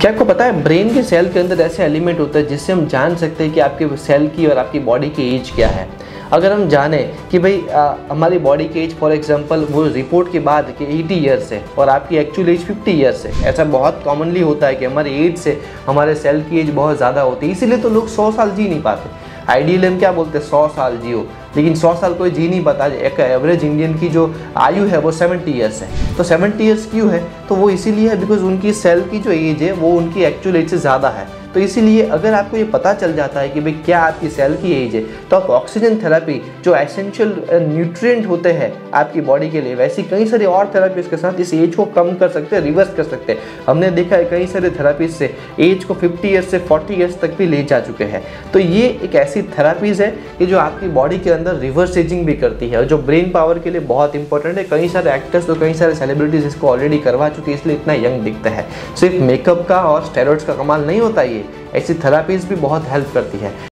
क्या आपको पता है ब्रेन के सेल के अंदर ऐसे एलिमेंट होते हैं जिससे हम जान सकते हैं कि आपके सेल की और आपकी बॉडी की एज क्या है। अगर हम जाने कि भाई हमारी बॉडी की एज फॉर एग्जांपल वो रिपोर्ट के बाद कि 80 ईयर्स है और आपकी एक्चुअल एज 50 ईयर्स है, ऐसा बहुत कॉमनली होता है कि हमारी एज से हमारे सेल की एज बहुत ज़्यादा होती है, इसीलिए तो लोग 100 साल जी नहीं पाते। आइडियली हम क्या बोलते हैं 100 साल जियो, लेकिन 100 साल कोई जी नहीं पाता। एक एवरेज इंडियन की जो आयु है वो 70 ईयर्स है। तो 70 ईयर्स क्यों है? तो वो इसीलिए है बिकॉज उनकी सेल की जो एज है वो उनकी एक्चुअल एज से ज़्यादा है। तो इसीलिए अगर आपको ये पता चल जाता है कि भाई क्या आपकी सेल की एज है, तो आप ऑक्सीजन थेरेपी जो एसेंशियल न्यूट्रिएंट होते हैं आपकी बॉडी के लिए, वैसी कई सारी और थेरेपीज के साथ इस एज को कम कर सकते हैं, रिवर्स कर सकते हैं। हमने देखा है कई सारे थेरेपीज से एज को 50 ईयर्स से 40 ईयर्स तक भी ले जा चुके हैं। तो ये एक ऐसी थेरेपीज है कि जो आपकी बॉडी के अंदर रिवर्स एजिंग भी करती है और जो ब्रेन पावर के लिए बहुत इंपॉर्टेंट है। कई सारे एक्टर्स तो कई सारे सेलिब्रिटीज इसको ऑलरेडी करवा चुके हैं, इसलिए इतना यंग दिखता है। सिर्फ मेकअप का और स्टेरॉइड्स का कमाल नहीं होता, ये ऐसी थेरेपीज भी बहुत हेल्प करती है।